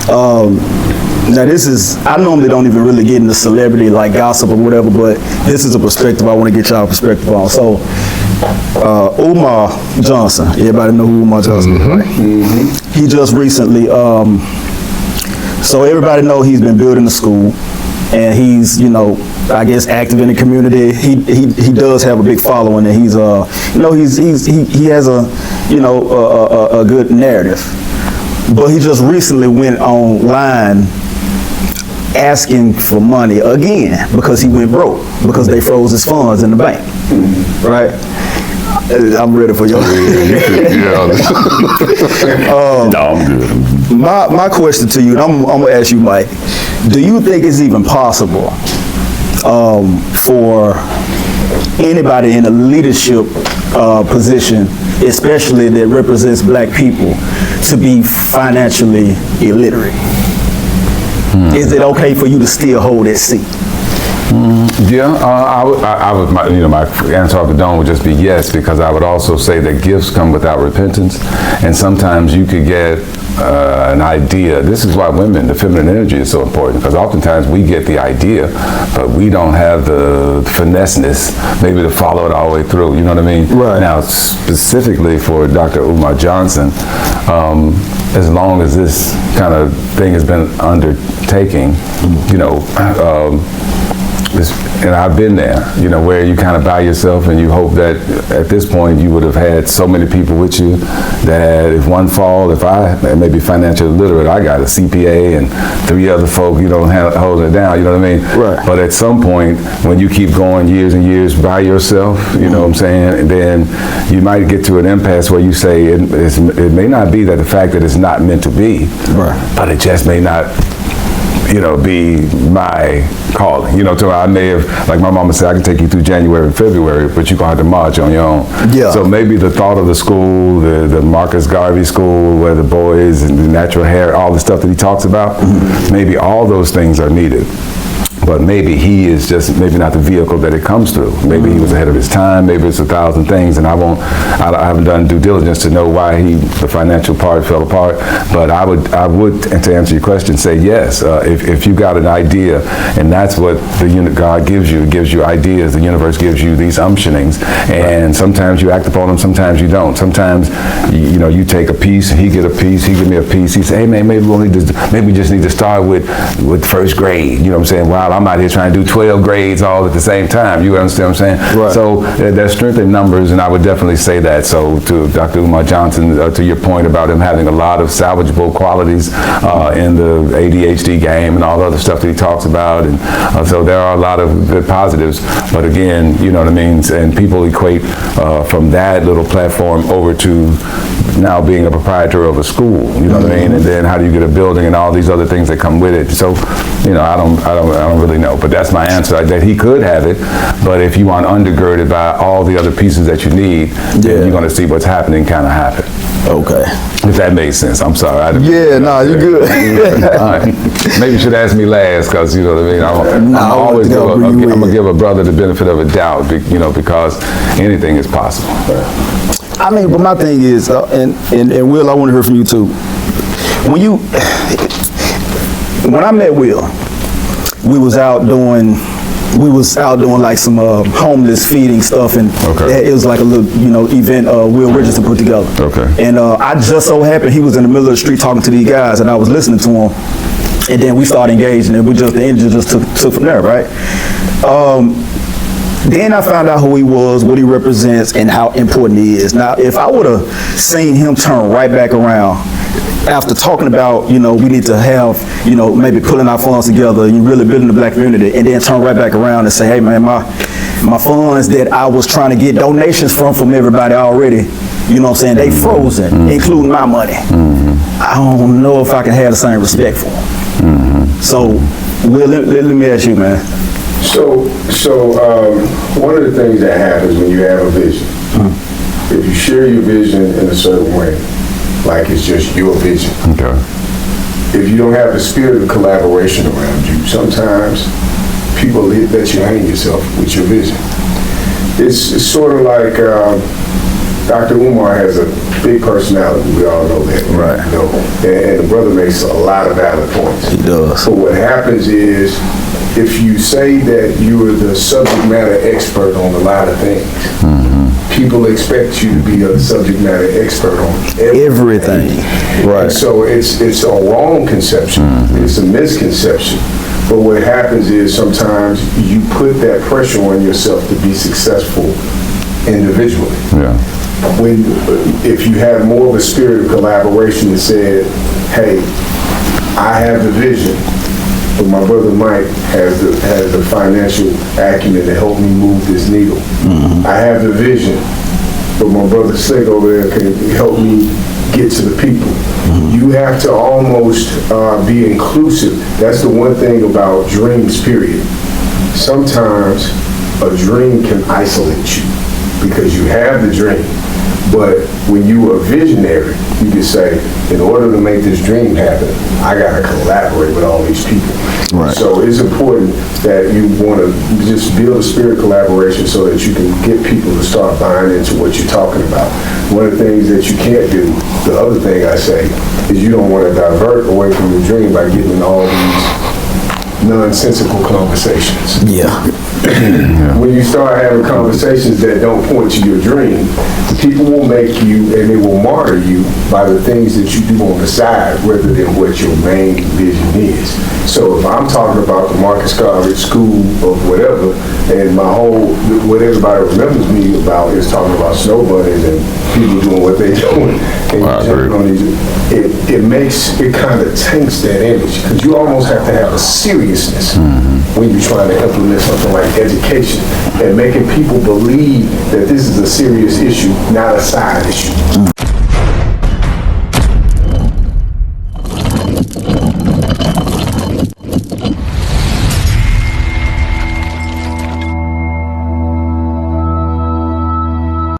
Now this is, I normally don't even really get into celebrity like gossip or whatever, but this is a perspective I want to get y'all perspective on. So, UMAR Johnson, everybody know who UMAR Johnson is, right? He just recently, so everybody know he's been building the school, and he's, you know, I guess active in the community. He does have a big following, and he's you know, he has a, you know, a good narrative. But he just recently went online asking for money again because he went broke, because they froze his funds in the bank, right? I'm ready for your No, I'm good. My question to you, and I'm gonna ask you, Mike, do you think it's even possible for anybody in a leadership position, especially that represents black people, to be financially illiterate? Is it okay for you to still hold that seat? Yeah, I would, you know, my answer off the dome would just be yes, because I would also say that gifts come without repentance, and sometimes you could get an idea. This is why women, the feminine energy is so important, because oftentimes we get the idea, but we don't have the finesse-ness maybe to follow it all the way through, you know what I mean? Right. Now, specifically for Dr. Umar Johnson, as long as this kind of thing has been undertaking, you know, and I've been there, you know, where you kind of by yourself and you hope that at this point you would have had so many people with you that if one fall, if I may be financially literate, I got a CPA and 3 other folk, you know, holding it down, you know what I mean? Right. But at some point, when you keep going years and years by yourself, you know what I'm saying, and then you might get to an impasse where you say it may not be that the fact that it's not meant to be, right, but it just may not, you know, be my calling. You know, so I may have, like my mama said, I can take you through January and February, but you're gonna have to march on your own. Yeah. So maybe the thought of the school, the Marcus Garvey school, where the boys and the natural hair, all the stuff that he talks about, maybe all those things are needed. But maybe he is just maybe not the vehicle that it comes through. Maybe he was ahead of his time. Maybe it's 1,000 things, and I haven't done due diligence to know why the financial part fell apart. But I would, and to answer your question, say yes. If you got an idea, and that's what God gives you. It gives you ideas. The universe gives you these unctionings, and sometimes you act upon them. Sometimes you don't. Sometimes you know, you take a piece, and he get a piece. He give me a piece. He say, hey man, maybe we just need to start with first grade. You know what I'm saying? Wow. I'm out here trying to do 12 grades all at the same time. You understand what I'm saying? Right. So there's strength in numbers, and I would definitely say that. So to Dr. Umar Johnson, to your point about him having a lot of salvageable qualities in the ADHD game and all the other stuff that he talks about, and so there are a lot of good positives. But again, you know what I mean? And people equate from that little platform over to now being a proprietor of a school. You know what I mean? And then how do you get a building and all these other things that come with it? So, you know, I don't really know, but that's my answer, that he could have it, but if you aren't undergirded by all the other pieces that you need, then you're going to see what's happening kind of happen. Okay. If that makes sense. I'm sorry. Yeah, no, you're good. All right. Maybe you should ask me last, because you know what I mean. I'm gonna give a brother the benefit of a doubt, you know, because anything is possible. I mean, but my thing is, and Will, I want to hear from you too. When I met Will, we was out doing like some homeless feeding stuff, and it was like a little, you know, event Will Richardson put together. Okay. And I just so happened he was in the middle of the street talking to these guys, and I was listening to him, and then we started engaging, and the energy just took from there, right? Then I found out who he was, what he represents, and how important he is. Now, if I would have seen him turn right back around after talking about, you know, we need to have, you know, maybe pulling our funds together and really building the black community, and then turn right back around and say, hey man, my funds that I was trying to get donations from everybody already, you know what I'm saying, they frozen, including my money. I don't know if I can have the same respect for them. So, Will, let me ask you, man. So one of the things that happens when you have a vision, if you share your vision in a certain way, like it's just your vision. Okay. If you don't have the spirit of collaboration around you, sometimes people let you hang yourself with your vision. It's sort of like Dr. Umar has a big personality. We all know that. Right. You know, and the brother makes a lot of valid points. He does. So what happens is, if you say that you are the subject matter expert on a lot of things, people expect you to be a subject matter expert on everything. Right. And so it's a wrong conception. It's a misconception. But what happens is sometimes you put that pressure on yourself to be successful individually. Yeah. If you have more of a spirit of collaboration and said, hey, I have the vision, but my brother Mike has the financial acumen to help me move this needle. I have the vision, but my brother Slick over there can help me get to the people. You have to almost be inclusive. That's the one thing about dreams, period. Sometimes a dream can isolate you because you have the dream. But when you are a visionary, you can say, in order to make this dream happen, I got to collaborate with all these people. Right. So it's important that you want to just build a spirit of collaboration so that you can get people to start buying into what you're talking about. One of the things that you can't do, the other thing I say, is you don't want to divert away from the dream by getting in all these nonsensical conversations. Yeah. When you start having conversations that don't point to your dream, people will make you and they will martyr you by the things that you do on the side rather than what your main vision is. So if I'm talking about the Marcus Garvey School of whatever, and what everybody remembers me about is talking about snow bunnies and people doing what they're doing, it kind of tanks that image, because you almost have to have a seriousness when you're trying to implement something like education and making people believe that this is a serious issue, not a side issue.